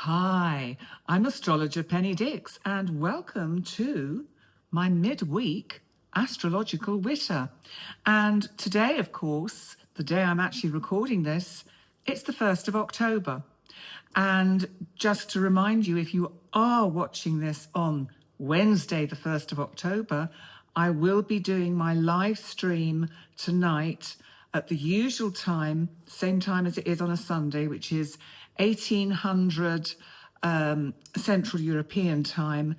Hi, I'm astrologer Penny Dix, and welcome to my midweek astrological witter. And today, of course, the day I'm actually recording this, it's the 1st of October. And just to remind you, if you are watching this on Wednesday, the 1st of October, I will be doing my live stream tonight at the usual time, same time as it is on a Sunday, which is 1800 Central European time,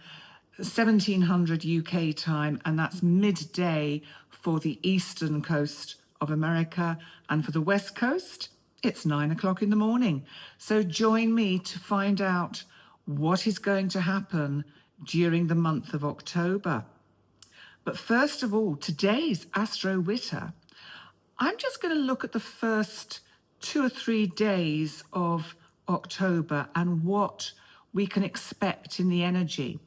1700 UK time, and that's midday for the eastern coast of America. And for the West Coast, it's 9 o'clock in the morning. So join me to find out what is going to happen during the month of October. But first of all, today's Astro Witter, I'm just going to look at the first 2 or 3 days of October and what we can expect in the energy.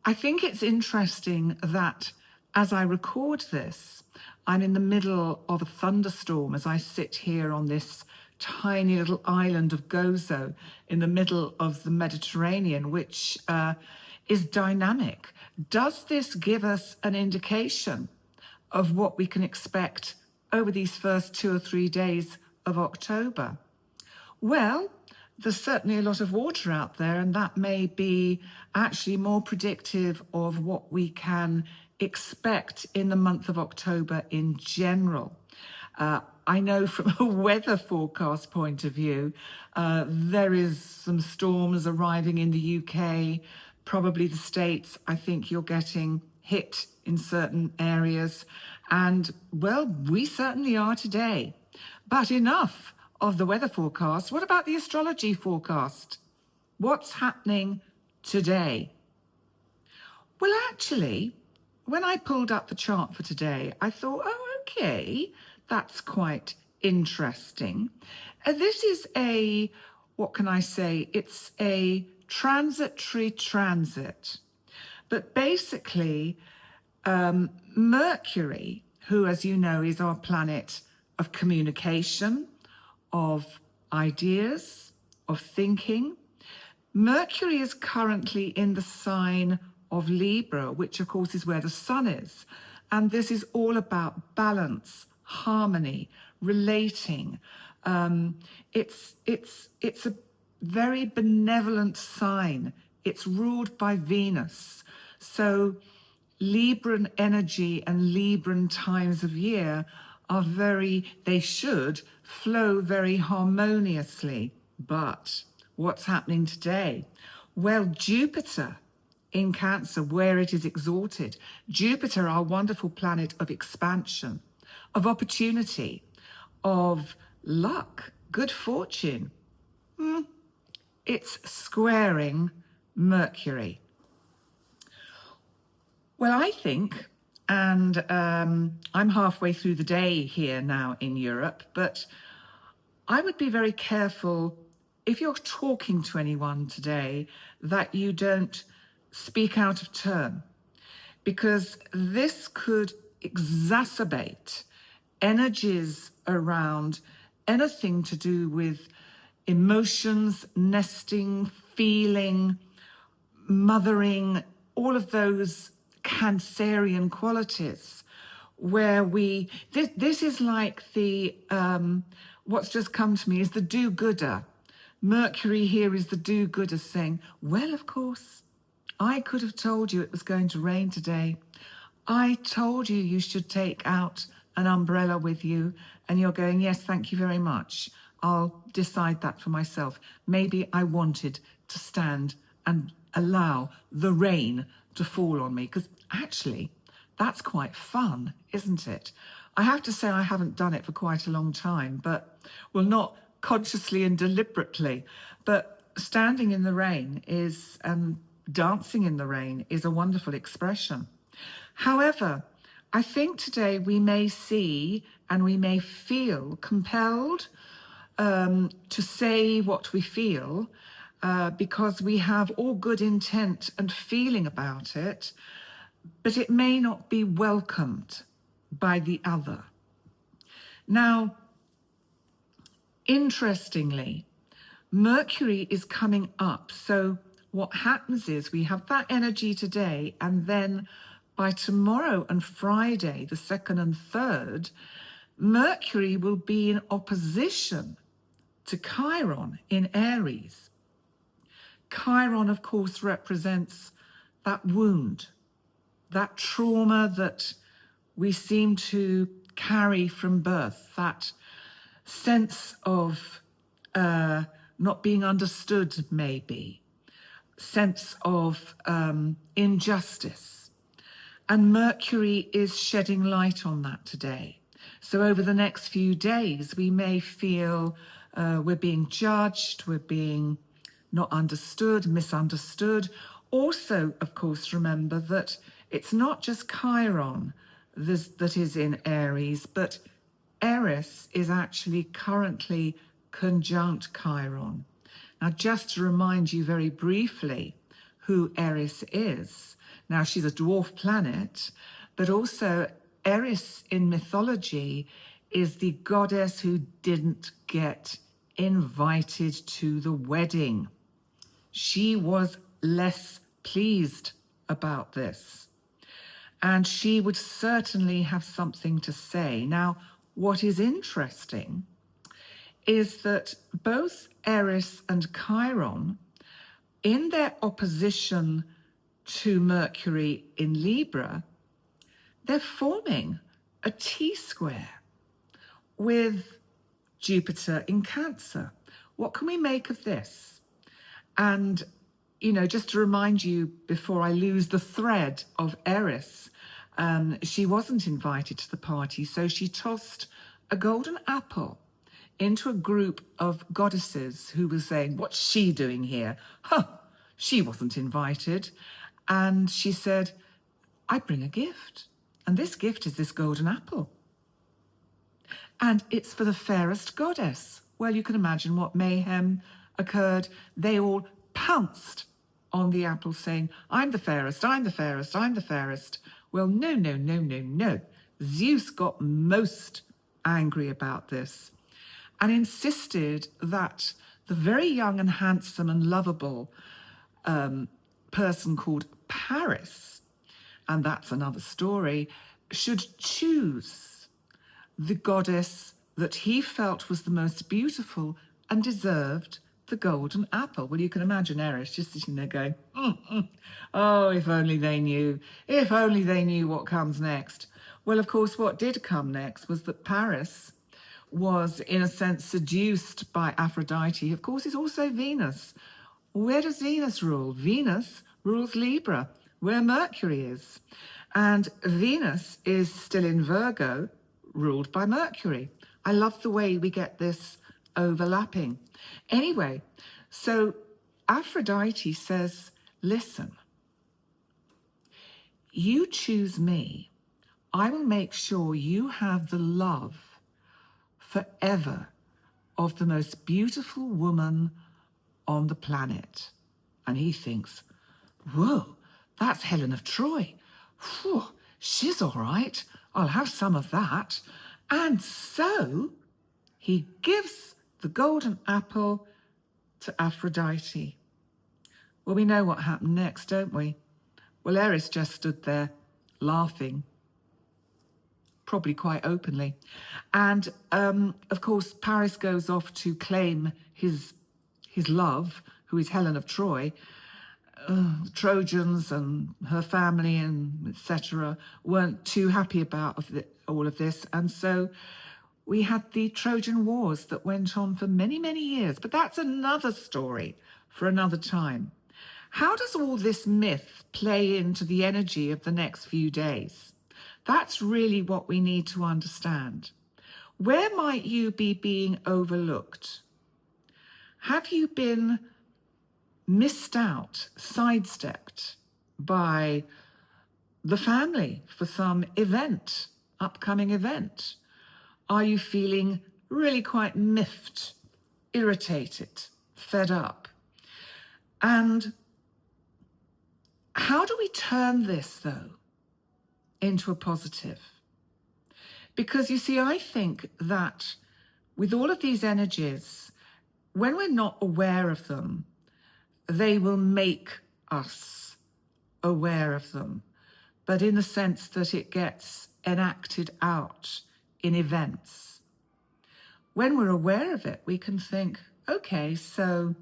I think it's interesting that as I record this, I'm in the middle of a thunderstorm as I sit here on this tiny little island of Gozo in the middle of the Mediterranean, which is dynamic. Does this give us an indication of what we can expect over these first 2 or 3 days of October? Well, there's certainly a lot of water out there, and that may be actually more predictive of what we can expect in the month of October in general. I know from a weather forecast point of view, there is some storms arriving in the UK, probably the States. I think you're getting hit in certain areas. And, well, we certainly are today. But enough of the weather forecast. What about the astrology forecast? What's happening today? Well, actually, when I pulled up the chart for today, I thought, oh, okay, that's quite interesting. This is what can I say? It's a transitory transit. But basically, Mercury, who, as you know, is our planet of communication, of ideas, of thinking. Mercury is currently in the sign of Libra, which of course is where the sun is. And this is all about balance, harmony, relating. It's a very benevolent sign. It's ruled by Venus. So Libran energy and Libran times of year are they should flow very harmoniously. But what's happening today? Well, Jupiter in Cancer, where it is exalted, Jupiter, our wonderful planet of expansion, of opportunity, of luck, good fortune, it's squaring Mercury. Well, I think, and I'm halfway through the day here now in Europe, but I would be very careful if you're talking to anyone today that you don't speak out of turn, because this could exacerbate energies around anything to do with emotions, nesting, feeling, mothering, all of those Cancerian qualities, where this is like the what's just come to me is the do-gooder. Mercury here is the do-gooder, saying, well, of course, I could have told you it was going to rain today. I told you you should take out an umbrella with you, and you're going, yes, thank you very much. I'll decide that for myself. Maybe I wanted to stand and allow the rain to fall on me, because actually that's quite fun, isn't it? I have to say I haven't done it for quite a long time, but well, not consciously and deliberately, but standing in the rain is dancing in the rain is a wonderful expression. However, I think today we may see and we may feel compelled to say what we feel, because we have all good intent and feeling about it, but it may not be welcomed by the other. Now, interestingly, Mercury is coming up. So what happens is we have that energy today, and then by tomorrow and Friday, the 2nd and 3rd, Mercury will be in opposition to Chiron in Aries. Chiron, of course, represents that wound, that trauma that we seem to carry from birth, that sense of not being understood, maybe, sense of injustice. And Mercury is shedding light on that today. So over the next few days, we may feel we're being judged, we're being not understood, misunderstood. Also, of course, remember that it's not just Chiron that is in Aries, but Eris is actually currently conjunct Chiron. Now, just to remind you very briefly who Eris is. Now, she's a dwarf planet, but also Eris in mythology is the goddess who didn't get invited to the wedding. She was less pleased about this, and she would certainly have something to say. Now, what is interesting is that both Eris and Chiron, in their opposition to Mercury in Libra, they're forming a T-square with Jupiter in Cancer. What can we make of this? And, you know, just to remind you before I lose the thread of Eris, she wasn't invited to the party, so she tossed a golden apple into a group of goddesses who were saying, what's she doing here? Huh, she wasn't invited. And she said, I bring a gift. And this gift is this golden apple. And it's for the fairest goddess. Well, you can imagine what mayhem occurred. They all pounced on the apple saying, I'm the fairest, I'm the fairest, I'm the fairest. Well, no, no, no, no, no. Zeus got most angry about this and insisted that the very young and handsome and lovable person called Paris, and that's another story, should choose the goddess that he felt was the most beautiful and deserved the golden apple. Well, you can imagine Eris just sitting there going, oh, if only they knew, if only they knew what comes next. Well, of course, what did come next was that Paris was, in a sense, seduced by Aphrodite. Of course, it's also Venus. Where does Venus rule? Venus rules Libra, where Mercury is. And Venus is still in Virgo, ruled by Mercury. I love the way we get this overlapping. Anyway, so Aphrodite says, listen, you choose me. I will make sure you have the love forever of the most beautiful woman on the planet. And he thinks, whoa, that's Helen of Troy. Whew, she's all right. I'll have some of that. And so he gives the golden apple to Aphrodite. Well, we know what happened next, don't we? Well, Eris just stood there laughing, probably quite openly. And, of course, Paris goes off to claim his love, who is Helen of Troy. Trojans and her family and etc. weren't too happy about all of this. And so we had the Trojan Wars that went on for many, many years. But that's another story for another time. How does all this myth play into the energy of the next few days? That's really what we need to understand. Where might you be being overlooked? Have you been missed out, sidestepped by the family for some event, upcoming event? Are you feeling really quite miffed, irritated, fed up? And how do we turn this, though, into a positive? Because you see, I think that with all of these energies, when we're not aware of them, they will make us aware of them, but in the sense that it gets enacted out in events. When we're aware of it, we can think, okay, so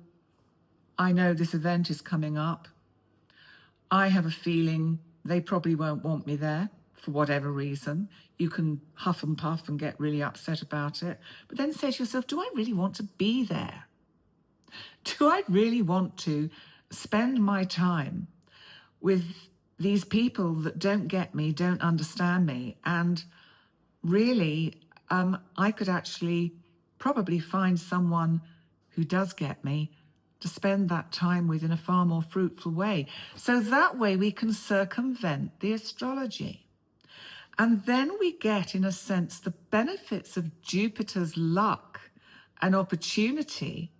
I know this event is coming up. I have a feeling they probably won't want me there for whatever reason. You can huff and puff and get really upset about it, but then say to yourself, do I really want to be there? Do I really want to spend my time with these people that don't get me, don't understand me? And really, I could actually probably find someone who does get me to spend that time with in a far more fruitful way. So that way we can circumvent the astrology. And then we get, in a sense, the benefits of Jupiter's luck and opportunity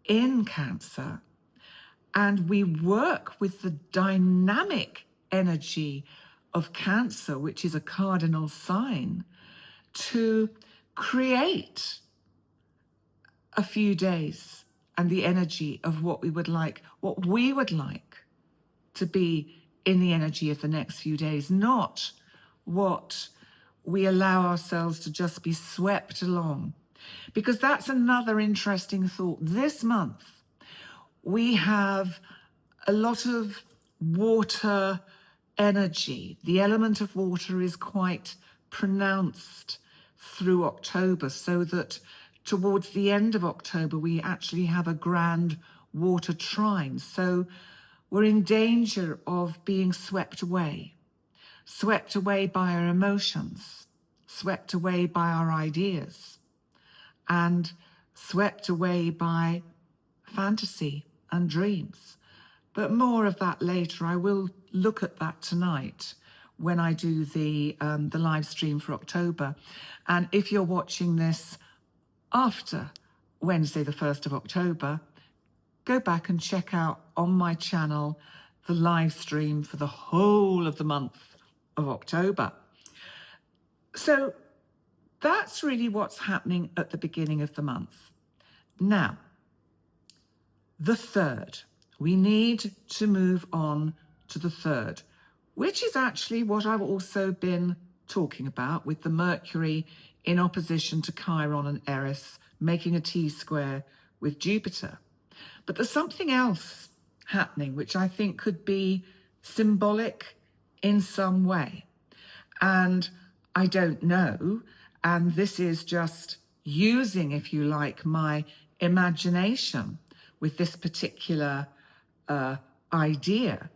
in Cancer. And we work with the dynamic energy of Cancer, which is a cardinal sign, to create a few days and the energy of what we would like to be in the energy of the next few days, not what we allow ourselves to just be swept along. Because that's another interesting thought. This month, we have a lot of water energy. The element of water is quite pronounced through October, so that towards the end of October, we actually have a grand water trine. So we're in danger of being swept away by our emotions, swept away by our ideas, and swept away by fantasy and dreams. But more of that later. I will look at that tonight when I do the live stream for October. And if you're watching this after Wednesday, the 1st of October, go back and check out on my channel the live stream for the whole of the month of October. So that's really what's happening at the beginning of the month. Now, the 3rd. We need to move on to the 3rd, which is actually what I've also been talking about with the Mercury in opposition to Chiron and Eris, making a T-square with Jupiter. But there's something else happening, which I think could be symbolic in some way. And I don't know, and this is just using, if you like, my imagination with this particular idea.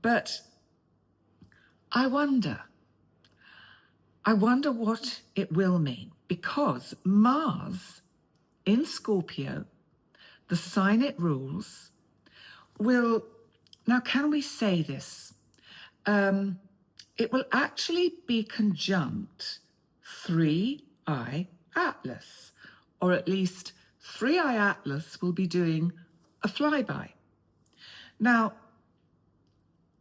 But I wonder what it will mean, because Mars in Scorpio, the sign it rules, will, now can we say this? It will actually be conjunct 3i Atlas, or at least 3i Atlas will be doing a flyby. Now,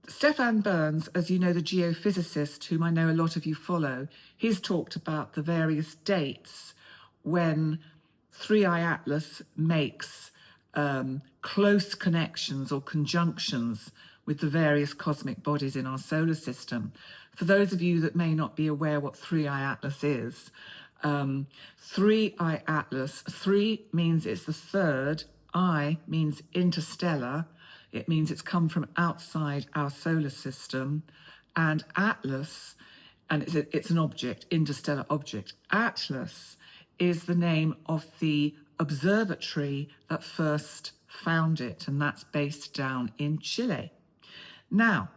Stefan Burns, as you know, the geophysicist, whom I know a lot of you follow, he's talked about the various dates when 3i Atlas makes close connections or conjunctions with the various cosmic bodies in our solar system. For those of you that may not be aware what 3i Atlas is, 3i Atlas, 3 means it's the 3rd, I means interstellar, it means it's come from outside our solar system, and Atlas, and it's an object, interstellar object. Atlas is the name of the observatory that first found it, and that's based down in Chile. Now,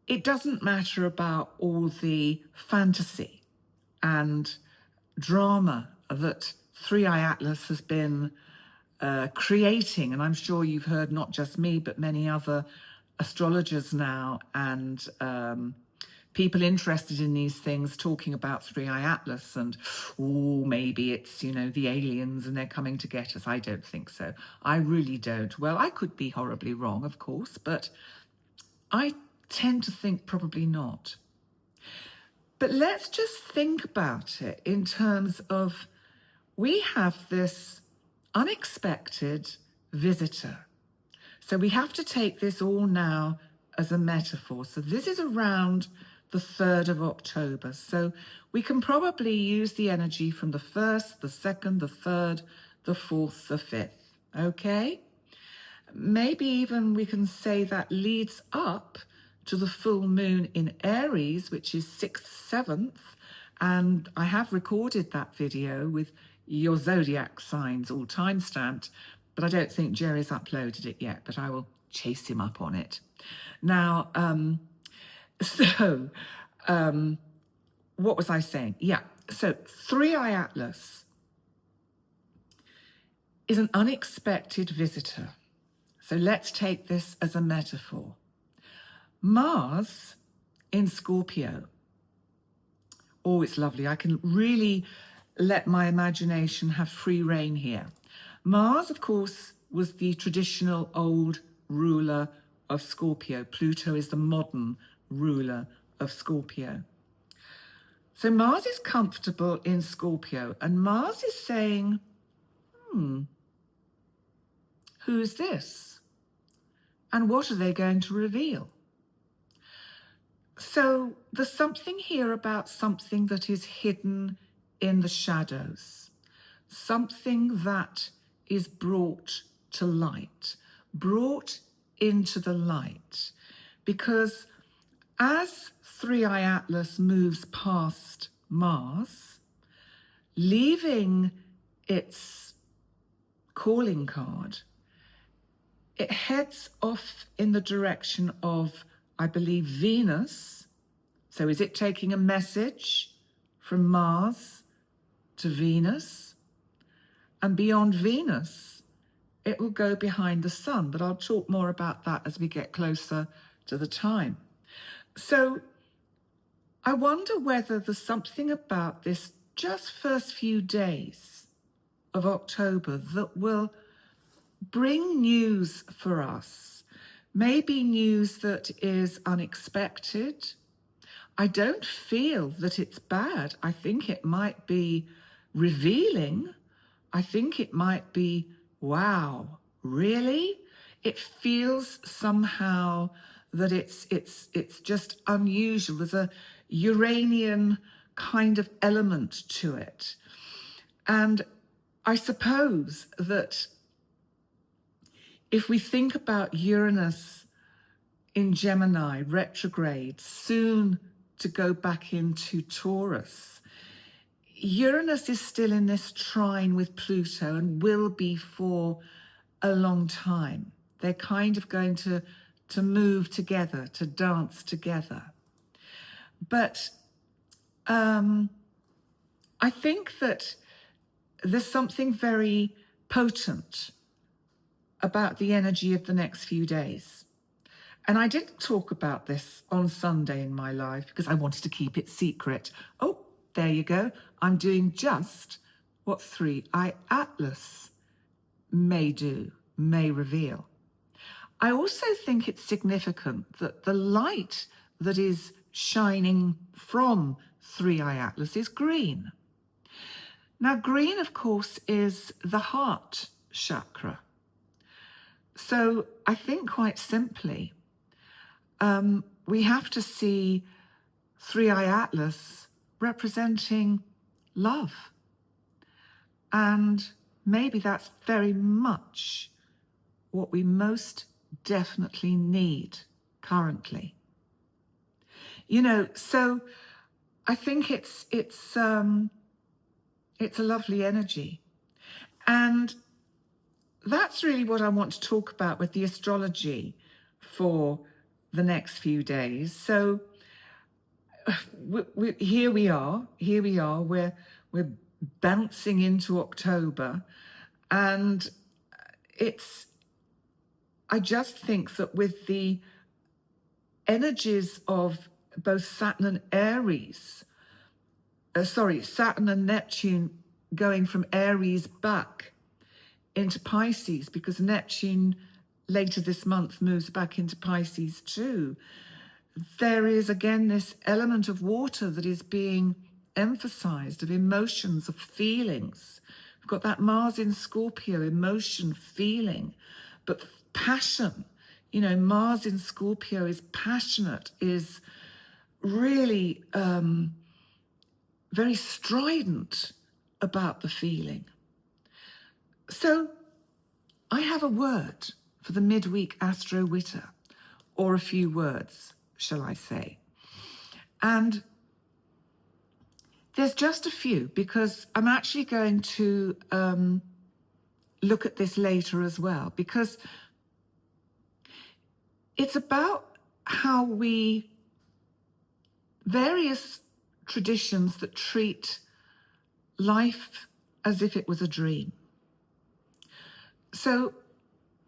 it doesn't matter about all the fantasy and drama that 3i Atlas has been creating, and I'm sure you've heard not just me, but many other astrologers now and people interested in these things talking about 3i Atlas and, oh, maybe it's, you know, the aliens and they're coming to get us. I don't think so. I really don't. Well, I could be horribly wrong, of course, but I tend to think probably not. But let's just think about it in terms of we have this unexpected visitor. So we have to take this all now as a metaphor. So this is around the 3rd of October. So we can probably use the energy from the 1st, the 2nd, the 3rd, the 4th, the 5th. Okay? Maybe even we can say that leads up to the full moon in Aries, which is 6th, 7th. And I have recorded that video with your zodiac signs all time-stamped, but I don't think Jerry's uploaded it yet, but I will chase him up on it. Now, what was I saying? Yeah, so 3i Atlas is an unexpected visitor. So let's take this as a metaphor. Mars in Scorpio. Oh, it's lovely. I can really let my imagination have free rein here. Mars, of course, was the traditional old ruler of Scorpio. Pluto is the modern ruler of Scorpio. So Mars is comfortable in Scorpio, and Mars is saying, who's this? And what are they going to reveal? So there's something here about something that is hidden in the shadows, something that is brought to light, brought into the light, because as 3i Atlas moves past Mars, leaving its calling card, it heads off in the direction of, I believe, Venus. So is it taking a message from Mars to Venus? And beyond Venus, it will go behind the sun. But I'll talk more about that as we get closer to the time. So I wonder whether there's something about this just first few days of October that will bring news for us. Maybe news that is unexpected. I don't feel that it's bad. I think it might be revealing. I think it might be, wow, really? It feels somehow that it's just unusual. There's a Uranian kind of element to it. And I suppose that if we think about Uranus in Gemini, retrograde, soon to go back into Taurus, Uranus is still in this trine with Pluto and will be for a long time. They're kind of going to move together, to dance together. But I think that there's something very potent about the energy of the next few days. And I didn't talk about this on Sunday in my live because I wanted to keep it secret. Oh, there you go. I'm doing just what 3i Atlas may do, may reveal. I also think it's significant that the light that is shining from 3i Atlas is green. Now, green, of course, is the heart chakra. So I think quite simply, we have to see 3i Atlas representing love. And maybe that's very much what we most definitely need currently. You know, so I think it's a lovely energy. And that's really what I want to talk about with the astrology for the next few days. So here we are, we're bouncing into October, and I just think that with the energies of both Saturn and Aries, Saturn and Neptune going from Aries back into Pisces, because Neptune later this month moves back into Pisces too. There is again this element of water that is being emphasized, of emotions, of feelings, got that Mars in Scorpio, emotion, feeling, but passion. You know, Mars in Scorpio is passionate, is really very strident about the feeling. So I have a word for the midweek Astro Witter, or a few words, shall I say. And there's just a few, because I'm actually going to look at this later as well, because it's about how various traditions that treat life as if it was a dream. So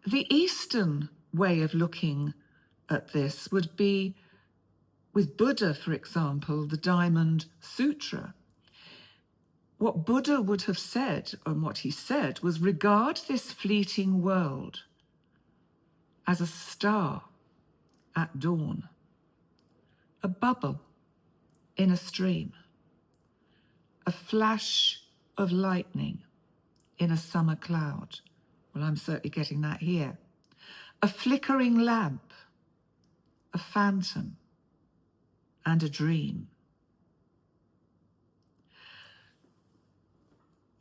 the Eastern way of looking at this would be with Buddha, for example, the Diamond Sutra. What Buddha would have said, and what he said, was regard this fleeting world as a star at dawn, a bubble in a stream, a flash of lightning in a summer cloud. Well, I'm certainly getting that here. A flickering lamp, a phantom, and a dream.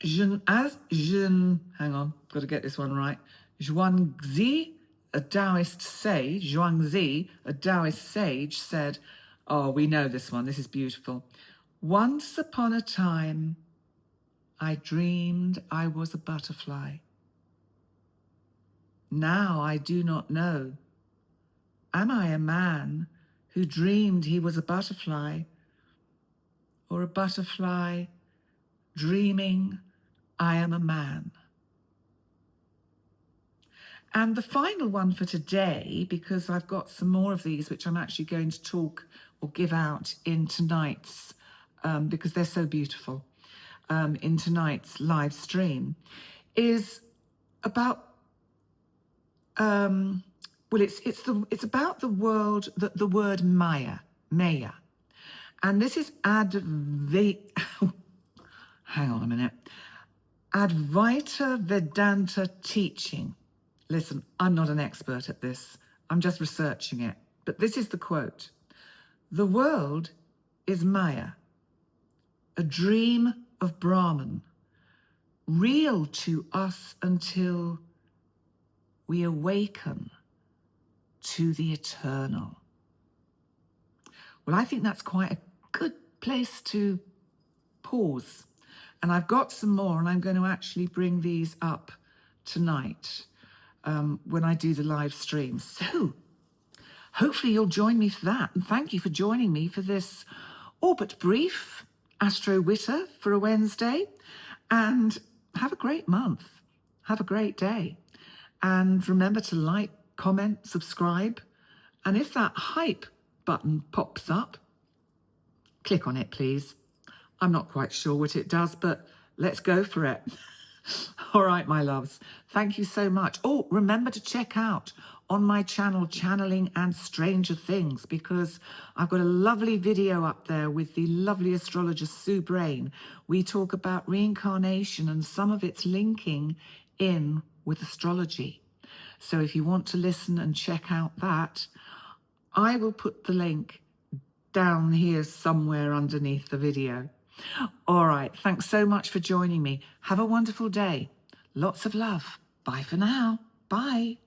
Hang on, got to get this one right. Zhuangzi, a Taoist sage, said, oh, we know this one, this is beautiful. Once upon a time, I dreamed I was a butterfly. Now I do not know. Am I a man who dreamed he was a butterfly, or a butterfly dreaming I am a man? And the final one for today, because I've got some more of these which I'm actually going to talk or give out in tonight's, because they're so beautiful, in tonight's live stream, is about, well, it's about the world, the word Maya, and this is hang on a minute, Advaita Vedanta teaching. Listen, I'm not an expert at this. I'm just researching it. But this is the quote. The world is Maya, a dream of Brahman, real to us until we awaken to the eternal. Well, I think that's quite a good place to pause. And I've got some more, and I'm going to actually bring these up tonight when I do the live stream. So hopefully you'll join me for that. And thank you for joining me for this all but brief Astro Witter for a Wednesday. And have a great month. Have a great day. And remember to like, comment, subscribe. And if that hype button pops up, click on it, please. I'm not quite sure what it does, but let's go for it. All right, my loves. Thank you so much. Oh, remember to check out on my channel, Channeling and Stranger Things, because I've got a lovely video up there with the lovely astrologer Sue Brayne. We talk about reincarnation and some of its linking in with astrology. So if you want to listen and check out that, I will put the link down here somewhere underneath the video. All right, thanks so much for joining me. Have a wonderful day. Lots of love. Bye for now. Bye.